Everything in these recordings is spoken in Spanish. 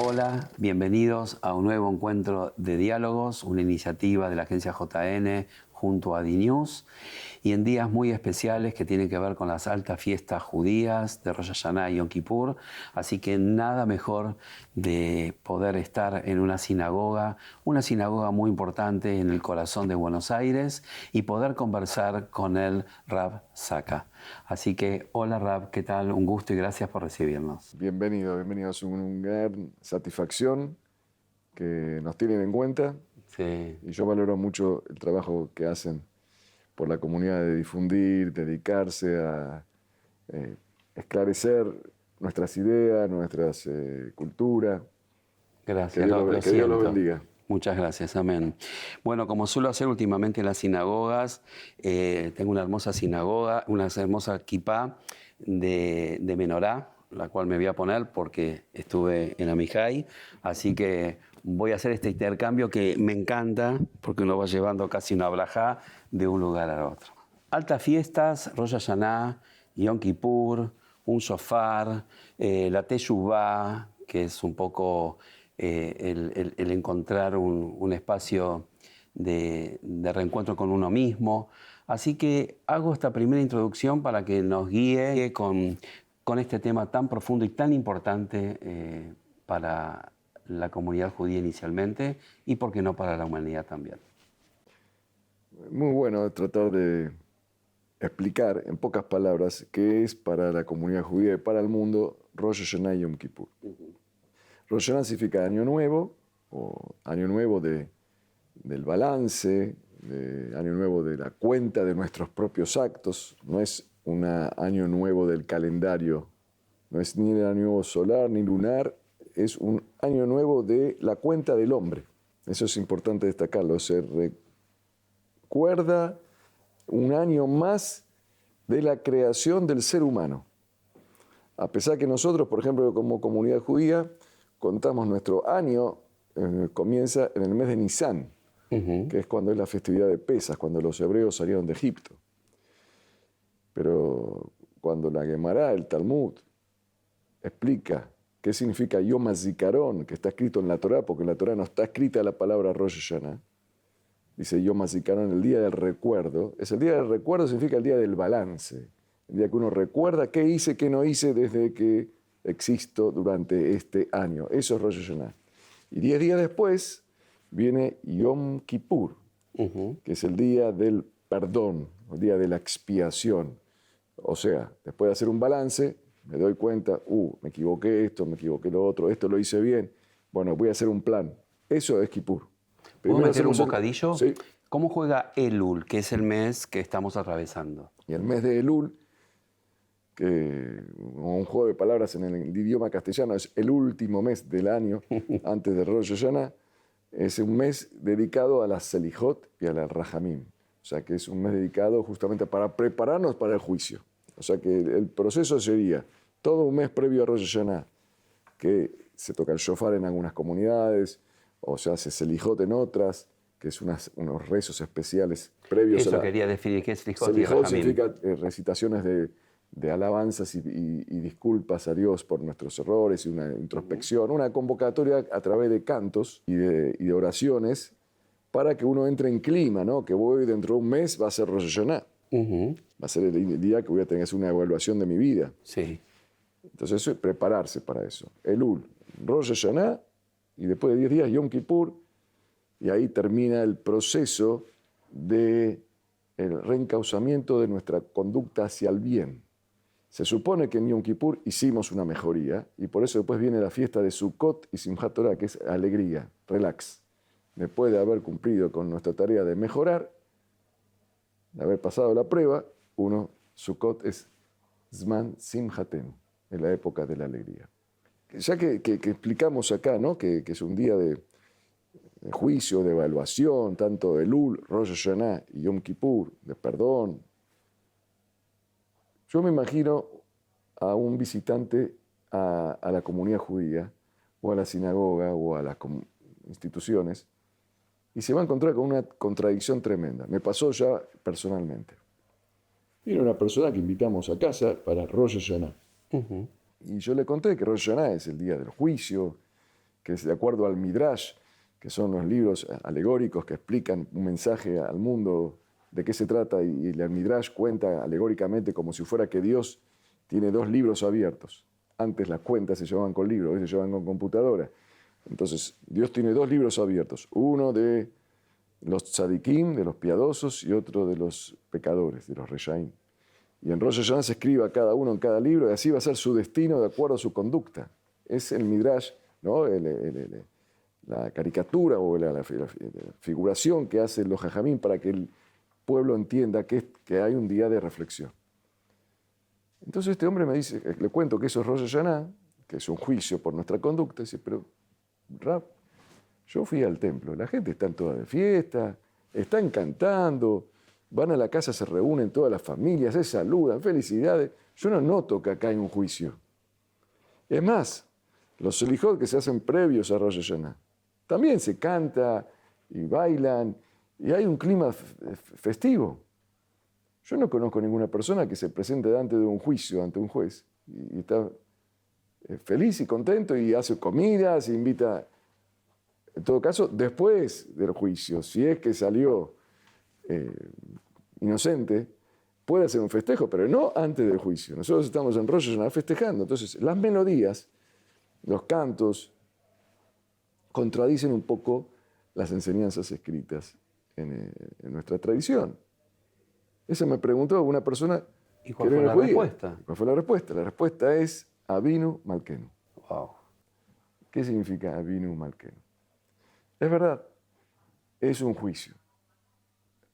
Hola, bienvenidos a un nuevo encuentro de diálogos, una iniciativa de la agencia JN junto a DNews, y en días muy especiales que tienen que ver con las altas fiestas judías de Rosh Hashanah y Yom Kippur, así que nada mejor de poder estar en una sinagoga muy importante en el corazón de Buenos Aires, y poder conversar con el Rav Saka. Así que, hola Rav, ¿qué tal? Un gusto y gracias por recibirnos. Bienvenido, bienvenidos. Una gran satisfacción que nos tienen en cuenta. Sí. Y yo valoro mucho el trabajo que hacen por la comunidad de difundir, dedicarse a esclarecer nuestras ideas, nuestras culturas. Gracias, Que Dios los bendiga. Muchas gracias, amén. Bueno, como suelo hacer últimamente en las sinagogas, tengo una hermosa sinagoga, una hermosa kipá de menorá, la cual me voy a poner porque estuve en Amijay, así que voy a hacer este intercambio que me encanta, porque uno va llevando casi una blajá de un lugar al otro. Altas fiestas, Rosh Hashanah, Yom Kippur, un shofar, la teshuvá, que es un poco el encontrar un espacio de reencuentro con uno mismo. Así que hago esta primera introducción para que nos guíe con este tema tan profundo y tan importante para la comunidad judía inicialmente, y por qué no para la humanidad también. Muy bueno tratar de explicar en pocas palabras qué es para la comunidad judía y para el mundo Rosh Hashanah y Yom Kippur. Rosh Hashanah significa año nuevo, o año nuevo del balance, año nuevo de la cuenta de nuestros propios actos. No es un año nuevo del calendario, no es ni el año nuevo solar ni lunar, es un año nuevo de la cuenta del hombre. Eso es importante destacarlo. Se recuerda un año más de la creación del ser humano. A pesar que nosotros, por ejemplo, como comunidad judía, contamos nuestro año, comienza en el mes de Nisan, que es cuando es la festividad de Pesaj, cuando los hebreos salieron de Egipto. Pero cuando la Gemara, el Talmud, explica qué significa Yom HaZikaron, que está escrito en la Torá, porque en la Torá no está escrita la palabra Rosh Hashanah, dice Yom HaZikaron, el día del recuerdo. El día del recuerdo significa el día del balance, el día que uno recuerda qué hice, qué no hice desde que existo durante este año. Eso es Rosh Hashanah. Y 10 días después viene Yom Kippur, que es el día del perdón, el día de la expiación. O sea, después de hacer un balance, me doy cuenta, me equivoqué esto, me equivoqué lo otro, esto lo hice bien. Bueno, voy a hacer un plan. Eso es Kippur. ¿Puedo meter un bocadillo? Sí. ¿Cómo juega Elul, que es el mes que estamos atravesando? Y el mes de Elul, que un juego de palabras en el idioma castellano, es el último mes del año antes de Rosh Hashanah, es un mes dedicado a la Selijot y a la Rajamim. O sea, que es un mes dedicado justamente para prepararnos para el juicio. O sea, que el proceso sería todo un mes previo a Rosh Hashanah, que se toca el shofar en algunas comunidades, o se hace Selijot en otras, que es unos rezos especiales previos Eso a la... quería definir, ¿qué es Selijot y Selijot Rajamim? significa recitaciones de alabanzas y disculpas a Dios por nuestros errores y una introspección, una convocatoria a través de cantos y de oraciones para que uno entre en clima, ¿no? Que voy dentro de un mes, va a ser Rosh Hashanah. Va a ser el día que voy a tener que hacer una evaluación de mi vida. Sí. Entonces eso es prepararse para eso. Elul, Rosh Hashanah, y después de 10 días Yom Kippur, y ahí termina el proceso del reencauzamiento de nuestra conducta hacia el bien. Se supone que en Yom Kippur hicimos una mejoría, y por eso después viene la fiesta de Sukkot y Simchat Torah, que es alegría, relax. Después de haber cumplido con nuestra tarea de mejorar, de haber pasado la prueba, Sukkot es Zman Simchaten, en la época de la alegría. Ya que explicamos acá, ¿no? que es un día de juicio, de evaluación, tanto Elul, Rosh Hashanah y Yom Kippur, de perdón. Yo me imagino a un visitante a la comunidad judía, o a la sinagoga, o a las instituciones, y se va a encontrar con una contradicción tremenda. Me pasó ya personalmente. Viene una persona que invitamos a casa para Rosh Hashanah. Y yo le conté que Rosh Hashanah es el día del juicio, que es de acuerdo al Midrash, que son los libros alegóricos que explican un mensaje al mundo de qué se trata, y el Midrash cuenta alegóricamente como si fuera que Dios tiene dos libros abiertos. Antes las cuentas se llevaban con libros, hoy se llevan con computadora. Entonces, Dios tiene dos libros abiertos, uno de los tzadikim, de los piadosos, y otro de los pecadores, de los reshaim. Y en Rosh Hashanah se escribe a cada uno en cada libro, y así va a ser su destino de acuerdo a su conducta. Es el Midrash, ¿no? La caricatura o la figuración que hacen los jajamín para que el pueblo entienda que hay un día de reflexión. Entonces este hombre me dice, le cuento que eso es Rosh Hashanah, que es un juicio por nuestra conducta, y dice, pero Rab, yo fui al templo, la gente está toda de fiesta, están cantando, van a la casa, se reúnen todas las familias, se saludan, felicidades. Yo no noto que acá hay un juicio. Es más, los selijot que se hacen previos a Rosh Hashanah, también se canta y bailan y hay un clima festivo. Yo no conozco ninguna persona que se presente delante de un juicio, ante un juez, y está feliz y contento y hace comidas, e invita, en todo caso, después del juicio, si es que salió inocente, puede hacer un festejo, pero no antes del juicio. Nosotros estamos en Rosh Hashanah festejando, entonces las melodías, los cantos, contradicen un poco las enseñanzas escritas en nuestra tradición. Eso me preguntó una persona. ¿Y cuál fue la respuesta? ¿Cuál fue la respuesta? La respuesta es Avinu Malkenu. Wow. ¿Qué significa Avinu Malkenu? Es verdad, es un juicio.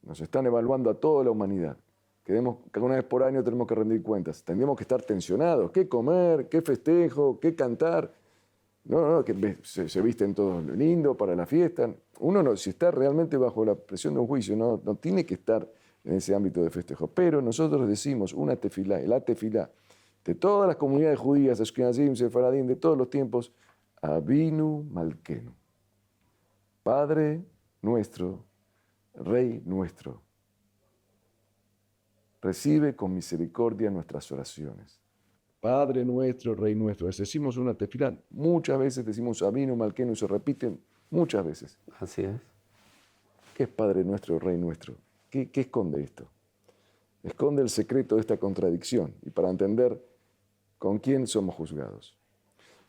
Nos están evaluando a toda la humanidad. Cada una vez por año tenemos que rendir cuentas. Tendríamos que estar tensionados. ¿Qué comer? ¿Qué festejo? ¿Qué cantar? No, que se visten todos lindo para la fiesta. Uno no, si está realmente bajo la presión de un juicio, no tiene que estar en ese ámbito de festejo. Pero nosotros decimos una tefilá, la tefilá de todas las comunidades judías, Ashkenazim, Sefaradim, de todos los tiempos, Avinu Malkenu. Padre nuestro, Rey nuestro, recibe con misericordia nuestras oraciones. Padre nuestro, Rey nuestro. Decimos una tefilá, muchas veces decimos Avinu Malkenu, se repiten muchas veces. Así es. ¿Qué es Padre nuestro, Rey nuestro? ¿Qué esconde esto? Esconde el secreto de esta contradicción y para entender con quién somos juzgados.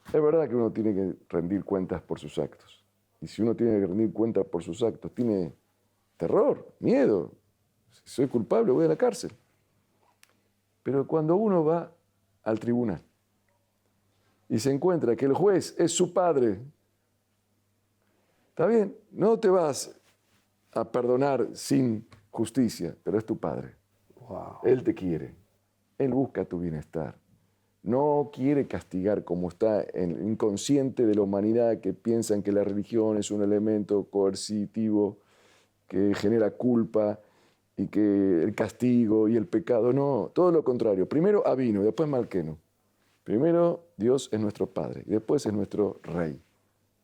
Es verdad que uno tiene que rendir cuentas por sus actos. Y si uno tiene que rendir cuentas por sus actos, tiene terror, miedo. Si soy culpable, voy a la cárcel. Pero cuando uno va al tribunal y se encuentra que el juez es su padre, está bien, no te vas a perdonar sin justicia, pero es tu padre. Wow. Él te quiere, él busca tu bienestar. No quiere castigar como está en el inconsciente de la humanidad que piensan que la religión es un elemento coercitivo que genera culpa y que el castigo y el pecado. No, todo lo contrario. Primero Avinu, después Malkenu. Primero Dios es nuestro Padre y después es nuestro Rey.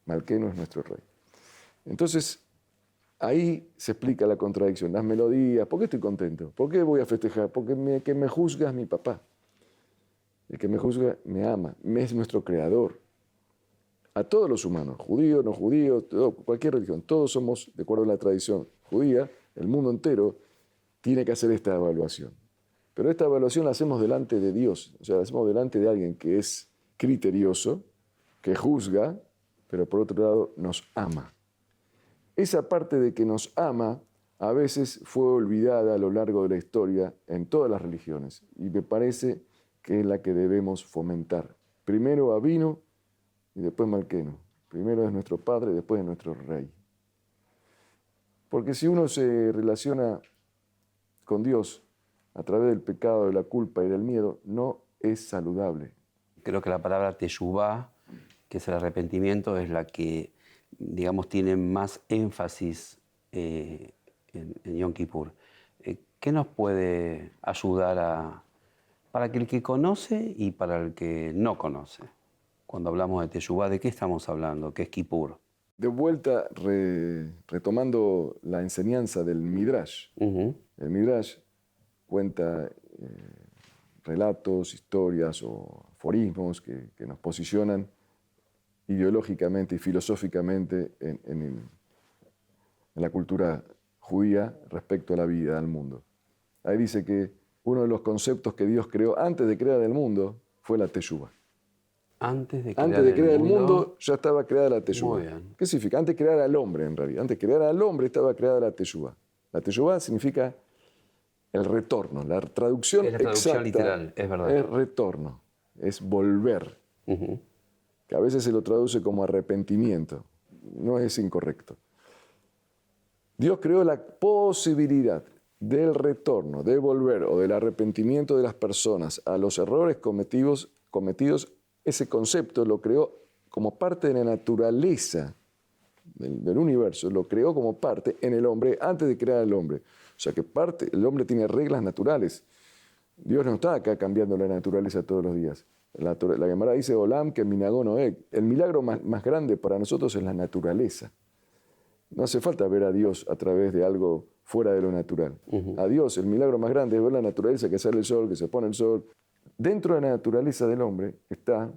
Malkenu es nuestro Rey. Entonces, ahí se explica la contradicción, las melodías. ¿Por qué estoy contento? ¿Por qué voy a festejar? Porque el que me juzga es mi papá. El que me juzga me ama, es nuestro creador. A todos los humanos, judíos, no judíos, cualquier religión, todos somos, de acuerdo a la tradición judía, el mundo entero tiene que hacer esta evaluación. Pero esta evaluación la hacemos delante de Dios, o sea, la hacemos delante de alguien que es criterioso, que juzga, pero por otro lado nos ama. Esa parte de que nos ama a veces fue olvidada a lo largo de la historia en todas las religiones y me parece que es la que debemos fomentar. Primero Avinu y después Malkenu. Primero es nuestro Padre, después es nuestro Rey. Porque si uno se relaciona con Dios a través del pecado, de la culpa y del miedo, no es saludable. Creo que la palabra teshuvá, que es el arrepentimiento, es la que, digamos, tiene más énfasis en Yom Kippur. ¿Qué nos puede ayudar para que el que conoce y para el que no conoce? Cuando hablamos de teshuvá, ¿de qué estamos hablando? ¿Qué es Kippur? De vuelta, retomando la enseñanza del Midrash. Uh-huh. El Midrash cuenta relatos, historias o aforismos que nos posicionan ideológicamente y filosóficamente en la cultura judía respecto a la vida, al mundo. Ahí dice que uno de los conceptos que Dios creó antes de crear el mundo fue la teshuvá. Antes de Antes de crear el mundo, mundo ya estaba creada la teshuvá. Muy bien. ¿Qué significa? Antes de crear al hombre, en realidad. Antes de crear al hombre estaba creada la teshuvá. La teshuvá significa el retorno. La traducción Es la traducción exacta literal, es verdad. es retorno, es volver. Ujú. Que a veces se lo traduce como arrepentimiento. No es incorrecto. Dios creó la posibilidad del retorno, de volver o del arrepentimiento de las personas a los errores cometidos. Ese concepto lo creó como parte de la naturaleza del universo, lo creó como parte en el hombre antes de crear al hombre. O sea que el hombre tiene reglas naturales. Dios no está acá cambiando la naturaleza todos los días. La Gemara dice, Olam que minagó Noé. El milagro más grande para nosotros es la naturaleza. No hace falta ver a Dios a través de algo fuera de lo natural. A Dios, el milagro más grande es ver la naturaleza, que sale el sol, que se pone el sol. Dentro de la naturaleza del hombre está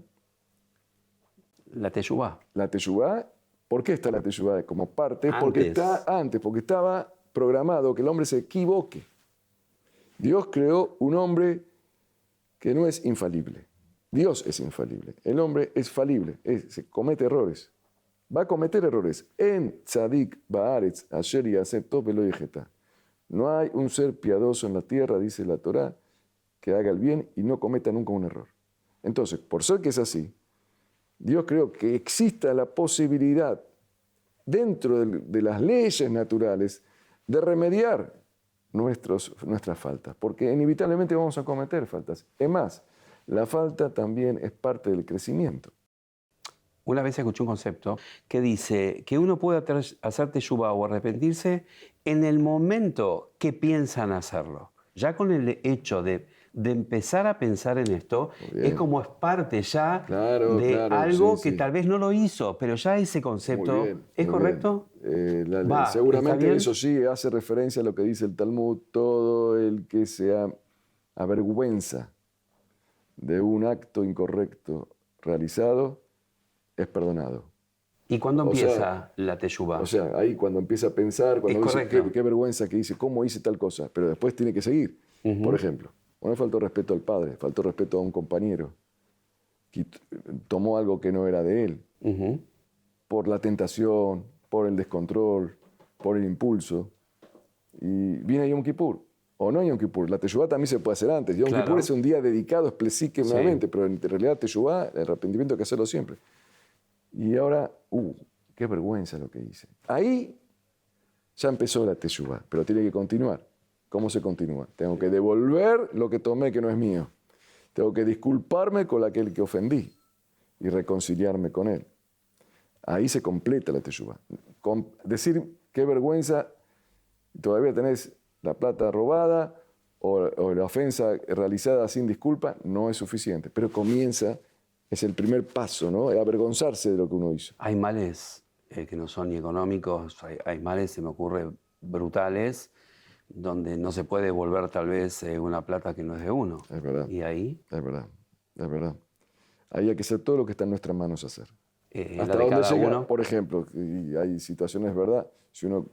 La teshuvá. la teshuvá. ¿Por qué está la teshuvá como parte? Porque Antes. está antes, porque estaba programado que el hombre se equivoque. Dios creó un hombre que no es infalible. Dios es infalible. El hombre es falible, se comete errores. Va a cometer errores. En tzadik ba'aretz asher yaseh tov velo yejeta. No hay un ser piadoso en la tierra, dice la Torá, que haga el bien y no cometa nunca un error. Entonces, por ser que es así, Dios creó que exista la posibilidad, dentro de las leyes naturales, de remediar nuestras faltas, porque inevitablemente vamos a cometer faltas. Es más, la falta también es parte del crecimiento. Una vez escuché un concepto que dice que uno puede hacer teshuvá o arrepentirse en el momento que piensan hacerlo. Ya con el hecho de empezar a pensar en esto, es como es parte ya de algo sí, que sí. tal vez no lo hizo, pero ya ese concepto, Muy bien, ¿es muy correcto? bien. Va, Seguramente ¿está bien? eso sí hace referencia a lo que dice el Talmud, todo el que se avergüenza de un acto incorrecto realizado es perdonado. ¿Y cuándo O sea, empieza la teshuvá? O sea, ahí cuando empieza a pensar, cuando dice qué vergüenza que hice, cómo hice tal cosa, pero después tiene que seguir. Por ejemplo, uno faltó respeto al padre, faltó respeto a un compañero, que tomó algo que no era de él, por la tentación, por el descontrol, por el impulso, y viene Yom Kippur. O no Yom Kippur, la Teshuvá también se puede hacer antes. Yom Kippur es un día dedicado específicamente, pero en realidad Teshuvá, el arrepentimiento hay que hacerlo siempre. Y ahora, qué vergüenza lo que hice. Ahí ya empezó la teshuvá, pero tiene que continuar. ¿Cómo se continúa? Tengo que devolver lo que tomé que no es mío. Tengo que disculparme con aquel que ofendí y reconciliarme con él. Ahí se completa la teshuvá. Decir qué vergüenza, todavía tenés la plata robada o la ofensa realizada sin disculpa, no es suficiente. Pero comienza, es el primer paso, ¿no? Avergonzarse de lo que uno hizo. Hay males que no son ni económicos, hay males, se me ocurre, brutales, donde no se puede devolver tal vez una plata que no es de uno. Es verdad. ¿Y ahí? Es verdad, es verdad. Ahí hay que hacer todo lo que está en nuestras manos hacer. La Hasta de donde cada llega, uno. por ejemplo, y hay situaciones, ¿verdad? Si uno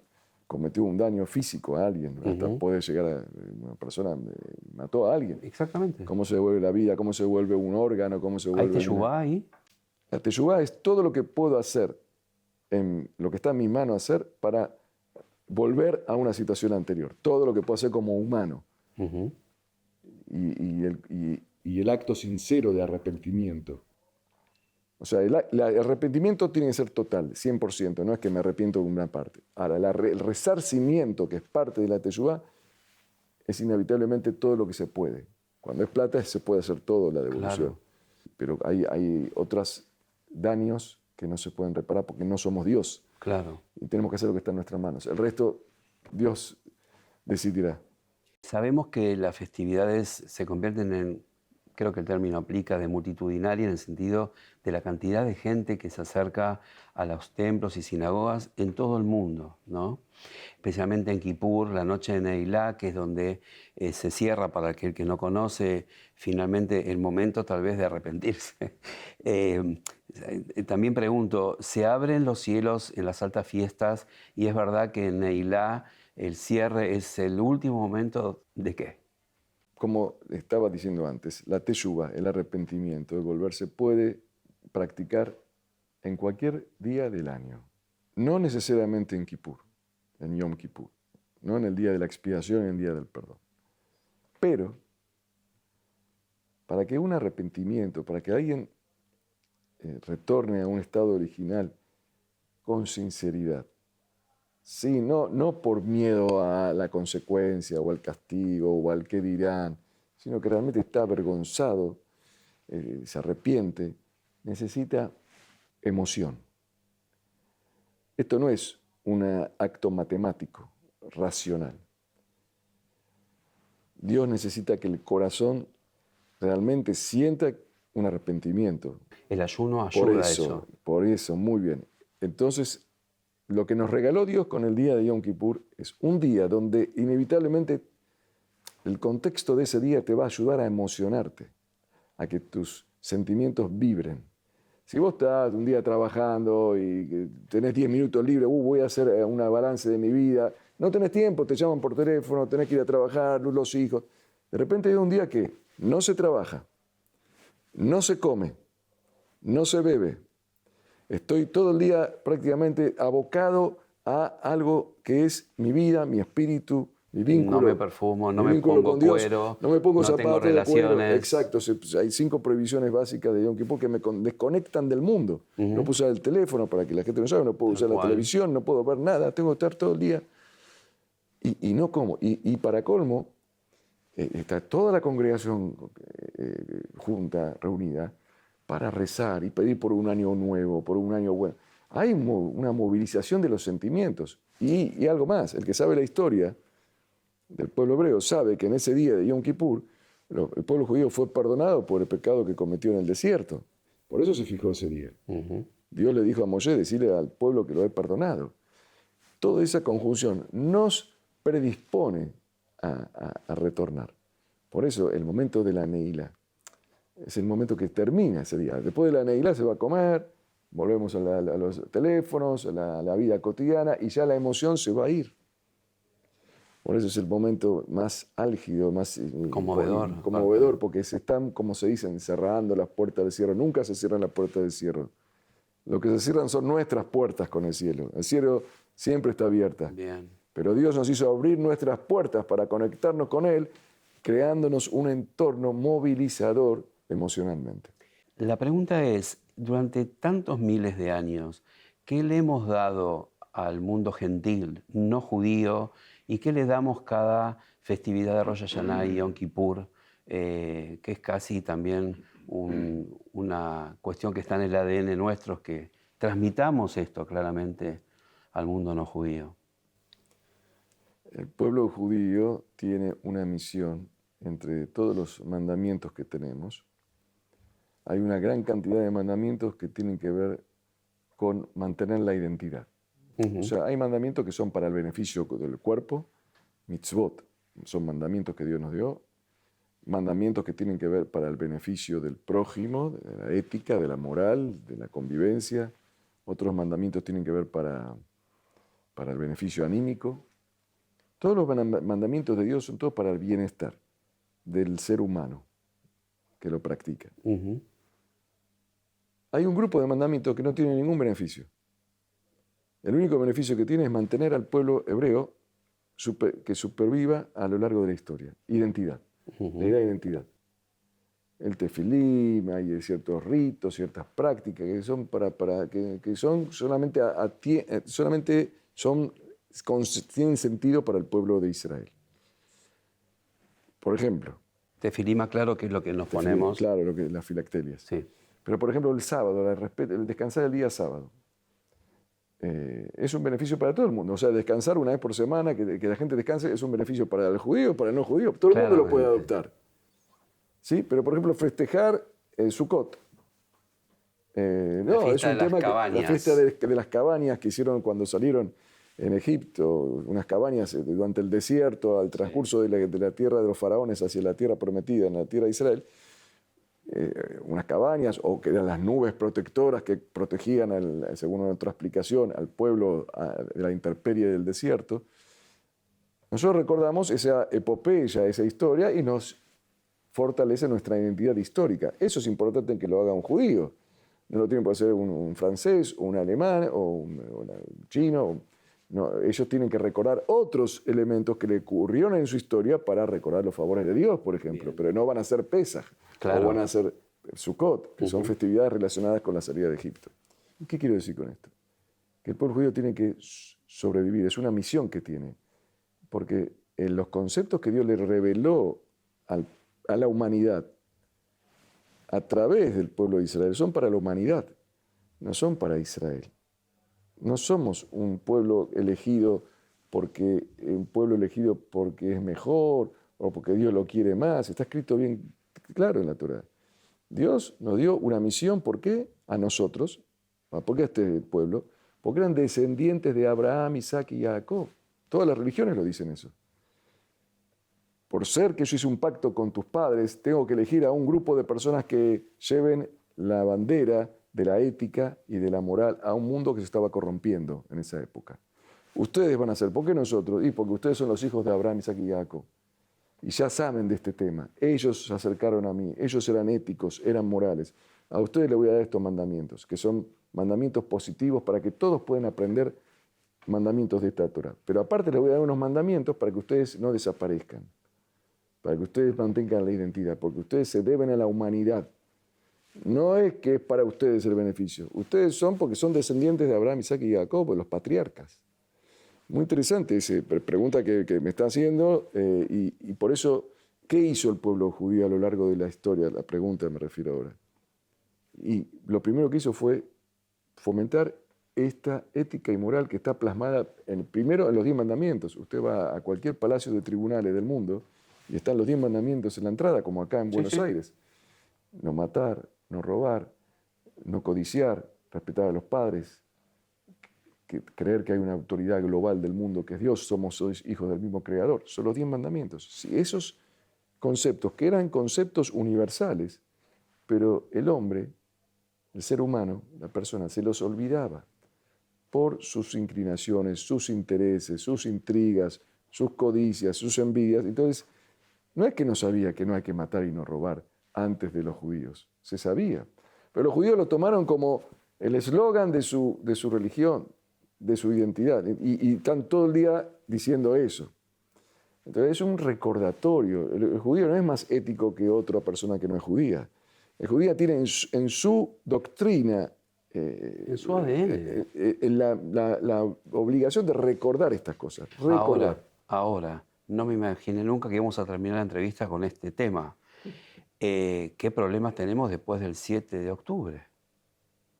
cometió un daño físico a alguien, hasta puede llegar a una persona, mató a alguien. Exactamente. ¿Cómo se devuelve la vida? ¿Cómo se devuelve un órgano? ¿Cómo se ¿Hay devuelve teshuvá ahí? La teshuvá es todo lo que puedo hacer, en lo que está en mi mano hacer para volver a una situación anterior. Todo lo que puedo hacer como humano. Y el acto sincero de arrepentimiento. O sea, el arrepentimiento tiene que ser total, 100%, no es que me arrepiento de una parte. Ahora, el resarcimiento, que es parte de la teshuvá, es inevitablemente todo lo que se puede. Cuando es plata, se puede hacer todo la devolución. Claro. Pero hay otros daños que no se pueden reparar porque no somos Dios. Claro. Y tenemos que hacer lo que está en nuestras manos. El resto, Dios decidirá. Sabemos que las festividades se convierten en creo que el término aplica, de multitudinaria en el sentido de la cantidad de gente que se acerca a los templos y sinagogas en todo el mundo, ¿no? Especialmente en Kippur, la noche de Neilá, que es donde se cierra, para aquel que no conoce, finalmente el momento tal vez de arrepentirse. También pregunto, ¿se abren los cielos en las altas fiestas? Y es verdad que en Neilá el cierre es el último momento de qué? Como estaba diciendo antes, la teshuva, el arrepentimiento, el volverse, puede practicar en cualquier día del año. No necesariamente en Kippur, en Yom Kippur, no en el día de la expiación, en el día del perdón. Pero, para que un arrepentimiento, para que alguien retorne a un estado original con sinceridad, sí, no por miedo a la consecuencia o al castigo o al qué dirán, sino que realmente está avergonzado, se arrepiente, necesita emoción. Esto no es un acto matemático, racional. Dios necesita que el corazón realmente sienta un arrepentimiento. El ayuno ayuda a eso. Por eso, muy bien. Entonces, lo que nos regaló Dios con el día de Yom Kippur es un día donde inevitablemente el contexto de ese día te va a ayudar a emocionarte, a que tus sentimientos vibren. Si vos estás un día trabajando y tenés 10 minutos libres, voy a hacer una balance de mi vida, no tenés tiempo, te llaman por teléfono, tenés que ir a trabajar, los hijos. De repente hay un día que no se trabaja, no se come, no se bebe. Estoy todo el día prácticamente abocado a algo que es mi vida, mi espíritu, mi vínculo. No me perfumo, no mi me vínculo pongo con Dios, cuero, no me pongo no tengo zapatos de cuero. relaciones. Exacto, hay 5 prohibiciones básicas de Yom Kippur que me desconectan del mundo. No puedo usar el teléfono, para que la gente no sabe, no puedo usar la televisión, no puedo ver nada, tengo que estar todo el día y no como. Y para colmo, está toda la congregación junta, reunida, para rezar y pedir por un año nuevo, por un año bueno. Hay una movilización de los sentimientos. Y algo más, el que sabe la historia del pueblo hebreo sabe que en ese día de Yom Kippur, el pueblo judío fue perdonado por el pecado que cometió en el desierto. Por eso se fijó ese día. Dios le dijo a Moshe, decirle al pueblo que lo he perdonado. Toda esa conjunción nos predispone a retornar. Por eso el momento de la Neilá es el momento que termina ese día. Después de la Neilá se va a comer, volvemos a los teléfonos, a la vida cotidiana y ya la emoción se va a ir. Por eso es el momento más álgido, más conmovedor, porque se están, como se dicen, cerrando las puertas del cielo. Nunca se cierran las puertas del cielo. Lo que se cierran son nuestras puertas con el cielo. El cielo siempre está abierta. Bien. Pero Dios nos hizo abrir nuestras puertas para conectarnos con Él, creándonos un entorno movilizador emocionalmente. La pregunta es, durante tantos miles de años, ¿qué le hemos dado al mundo gentil, no judío, y qué le damos cada festividad de Rosh Hashanah y Yom Kippur, que es casi también una cuestión que está en el ADN nuestro, que transmitamos esto claramente al mundo no judío? El pueblo judío tiene una misión entre todos los mandamientos que tenemos. Hay una gran cantidad de mandamientos que tienen que ver con mantener la identidad. O sea, hay mandamientos que son para el beneficio del cuerpo, mitzvot, son mandamientos que Dios nos dio, mandamientos que tienen que ver para el beneficio del prójimo, de la ética, de la moral, de la convivencia. Otros mandamientos tienen que ver para el beneficio anímico. Todos los mandamientos de Dios son todos para el bienestar del ser humano que lo practica. Hay un grupo de mandamientos que no tienen ningún beneficio. El único beneficio que tiene es mantener al pueblo hebreo que superviva a lo largo de la historia. Identidad. Le da identidad. El tefilim, hay ciertos ritos, ciertas prácticas que son que son solamente tienen sentido para el pueblo de Israel. Por ejemplo. Tefilima, claro, que es lo que nos ponemos. Claro, lo que las filactelias. Sí. Pero, por ejemplo, el sábado, el descansar el día sábado, es un beneficio para todo el mundo. O sea, descansar una vez por semana, que la gente descanse, es un beneficio para el judío, para el no judío. Todo el mundo lo puede adoptar. ¿sí? Pero, por ejemplo, festejar Sukkot. La fiesta de las cabañas. La fiesta de las cabañas que hicieron cuando salieron en Egipto, unas cabañas durante el desierto, al transcurso de la tierra de los faraones hacia la tierra prometida, en la tierra de Israel, unas cabañas, o que eran las nubes protectoras que protegían, según otra explicación, al pueblo de la intemperie del desierto. Nosotros recordamos esa epopeya, esa historia, y nos fortalece nuestra identidad histórica. Eso es importante que lo haga un judío. No lo tiene que hacer un francés, o un alemán, o un chino. No, ellos tienen que recordar otros elementos que le ocurrieron en su historia para recordar los favores de Dios, por ejemplo. Bien. Pero no van a ser Pesaj, claro, o van a ser Sukkot, que son festividades relacionadas con la salida de Egipto. ¿Qué quiero decir con esto? Que el pueblo judío tiene que sobrevivir, es una misión que tiene, porque en los conceptos que Dios le reveló a la humanidad a través del pueblo de Israel son para la humanidad, no son para Israel. No somos un pueblo elegido porque es mejor o porque Dios lo quiere más. Está escrito bien claro en la Torá. Dios nos dio una misión, ¿por qué? A nosotros, ¿por qué a este pueblo? Porque eran descendientes de Abraham, Isaac y Jacob. Todas las religiones lo dicen eso. Por ser que yo hice un pacto con tus padres, tengo que elegir a un grupo de personas que lleven la bandera de la ética y de la moral a un mundo que se estaba corrompiendo en esa época. Ustedes van a ser, ¿por qué nosotros? Y porque ustedes son los hijos de Abraham, Isaac y Jacob. Y ya saben de este tema. Ellos se acercaron a mí, ellos eran éticos, eran morales. A ustedes les voy a dar estos mandamientos, que son mandamientos positivos para que todos puedan aprender mandamientos de esta Torá. Pero aparte les voy a dar unos mandamientos para que ustedes no desaparezcan, para que ustedes mantengan la identidad, porque ustedes se deben a la humanidad. No es que es para ustedes el beneficio. Ustedes son porque son descendientes de Abraham, Isaac y Jacob, los patriarcas. Muy interesante esa pregunta que me está haciendo y por eso, ¿qué hizo el pueblo judío a lo largo de la historia? La pregunta me refiero ahora. Y lo primero que hizo fue fomentar esta ética y moral que está plasmada primero en los 10 mandamientos. Usted va a cualquier palacio de tribunales del mundo y están los 10 mandamientos en la entrada, como acá en Buenos Aires. No matar, no robar, no codiciar, respetar a los padres, creer que hay una autoridad global del mundo que es Dios, somos hijos del mismo Creador. Son los 10 mandamientos. Sí, esos conceptos, que eran conceptos universales, pero el hombre, el ser humano, la persona, se los olvidaba por sus inclinaciones, sus intereses, sus intrigas, sus codicias, sus envidias. Entonces, no es que no sabía que no hay que matar y no robar antes de los judíos, se sabía. Pero los judíos lo tomaron como el eslogan de su religión, de su identidad, y están todo el día diciendo eso. Entonces es un recordatorio. El judío no es más ético que otra persona que no es judía. El judío tiene en su doctrina, en su ADN, la obligación de recordar estas cosas. Recordar. Ahora, no me imaginé nunca que íbamos a terminar la entrevista con este tema. ¿Qué problemas tenemos después del 7 de octubre?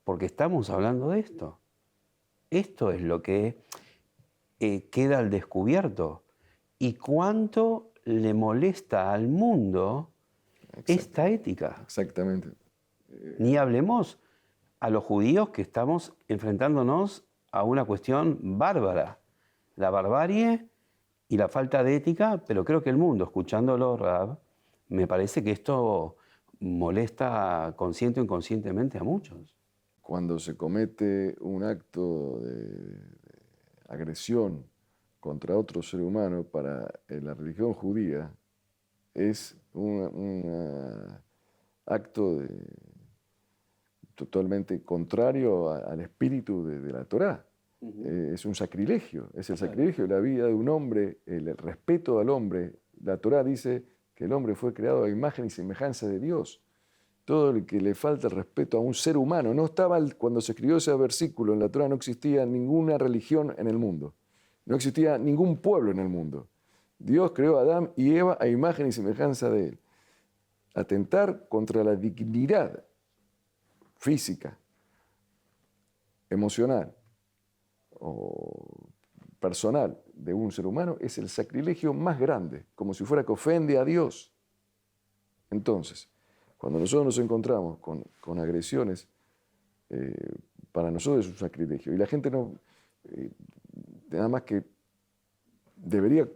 Porque estamos hablando de esto. Esto es lo que queda al descubierto. ¿Y cuánto le molesta al mundo esta ética? Exactamente. Ni hablemos a los judíos que estamos enfrentándonos a una cuestión bárbara. La barbarie y la falta de ética, pero creo que el mundo, escuchándolo, Rab, me parece que esto molesta consciente o inconscientemente a muchos. Cuando se comete un acto de agresión contra otro ser humano para la religión judía, es un acto totalmente contrario al espíritu de la Torá. Es un sacrilegio, es el sacrilegio de la vida de un hombre, el respeto al hombre. La Torá dice que el hombre fue creado a imagen y semejanza de Dios. Todo el que le falta el respeto a un ser humano. No estaba, cuando se escribió ese versículo en la Torá, no existía ninguna religión en el mundo. No existía ningún pueblo en el mundo. Dios creó a Adán y Eva a imagen y semejanza de él. Atentar contra la dignidad física, emocional o personal de un ser humano es el sacrilegio más grande, como si fuera que ofende a Dios. Entonces, cuando nosotros nos encontramos con agresiones, para nosotros es un sacrilegio. Y la gente no, nada más que debería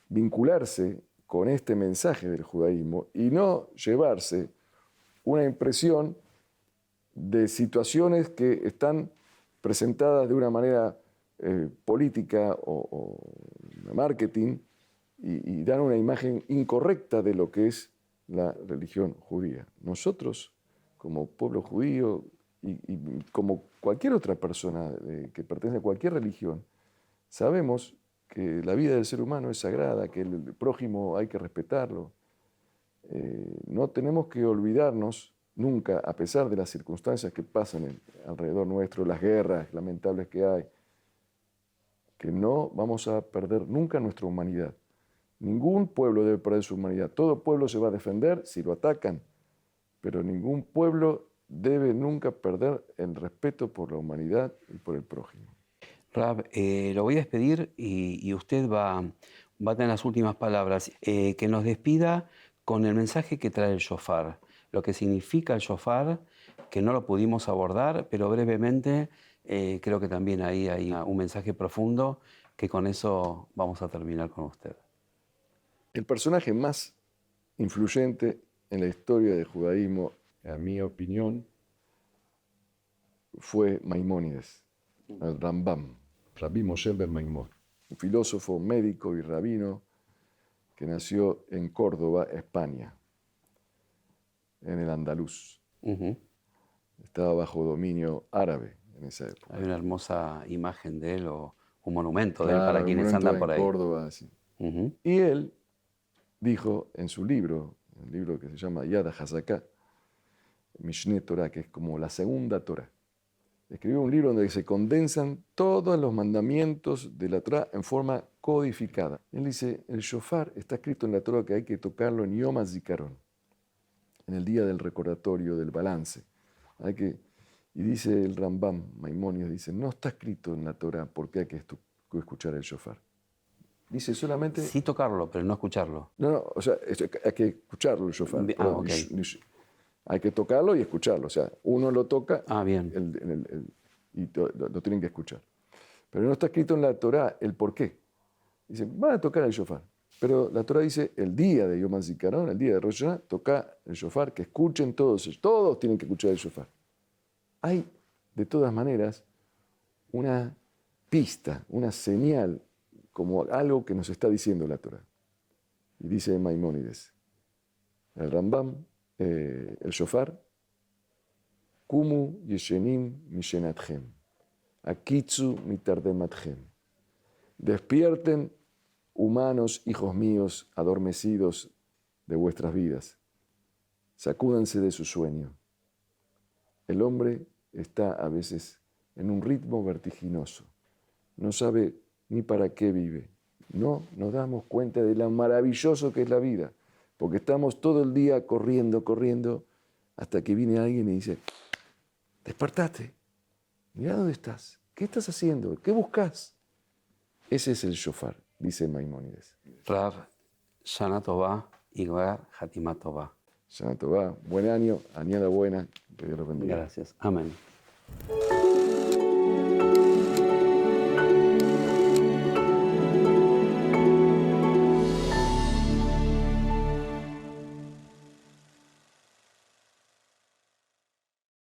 vincularse con este mensaje del judaísmo y no llevarse una impresión de situaciones que están presentadas de una manera política o de marketing y dan una imagen incorrecta de lo que es la religión judía. Nosotros, como pueblo judío y como cualquier otra persona que pertenece a cualquier religión, sabemos que la vida del ser humano es sagrada, que el prójimo hay que respetarlo. No tenemos que olvidarnos nunca, a pesar de las circunstancias que pasan alrededor nuestro, las guerras lamentables que hay, que no vamos a perder nunca nuestra humanidad. Ningún pueblo debe perder su humanidad. Todo pueblo se va a defender si lo atacan, pero ningún pueblo debe nunca perder el respeto por la humanidad y por el prójimo. Rab, lo voy a despedir y usted va a tener las últimas palabras. Que nos despida con el mensaje que trae el shofar, lo que significa el shofar, que no lo pudimos abordar, pero brevemente creo que también ahí hay un mensaje profundo que con eso vamos a terminar con usted. El personaje más influyente en la historia del judaísmo, en mi opinión, fue Maimónides, el Rambam, Rabbi Moshe ben Maimón, un filósofo, médico y rabino que nació en Córdoba, España, en el Andaluz. Estaba bajo dominio árabe en esa época. Hay una hermosa imagen de él o un monumento de él para quienes andan por ahí. Córdoba, sí. Y él dijo en su libro, un libro que se llama Yad HaZaká, Mishneh Torah, que es como la segunda Torah. Escribió un libro donde se condensan todos los mandamientos de la Torah en forma codificada. Él dice, el shofar está escrito en la Torah que hay que tocarlo en Yom HaZikaron, en el día del recordatorio, del balance. Y dice el Rambam, Maimónides, dice, no está escrito en la Torah porque hay que escuchar el shofar. Dice solamente... Sí tocarlo, pero no escucharlo. No, o sea, hay que escucharlo el shofar. Okay. Hay que tocarlo y escucarlo. O sea, uno lo toca bien. y lo tienen que escuchar. Pero no está escrito en la Torah el por qué. Dice, van a tocar el shofar. Pero la Torah dice, el día de Yom HaZikaron, el día de Rosh Hashanah, toca el shofar, que escuchen todos. Todos tienen que escuchar el shofar. Hay, de todas maneras, una pista, una señal, como algo que nos está diciendo la Torah. Y dice Maimónides, el Rambam, el shofar, Kumu yeshenim mishenatchem, akitzu mitardematchem. Despierten, humanos, hijos míos, adormecidos de vuestras vidas. Sacúdanse de su sueño. El hombre está a veces en un ritmo vertiginoso. No sabe ni para qué vive. No nos damos cuenta de lo maravilloso que es la vida, porque estamos todo el día corriendo, hasta que viene alguien y dice, despertate, mira dónde estás, ¿qué estás haciendo? ¿Qué buscas? Ese es el shofar, dice Maimónides. Rab, Shana Tová y Gar Hatimá Tová. Shana Tová, buen año, añada buena, que Dios los bendiga. Gracias, amén.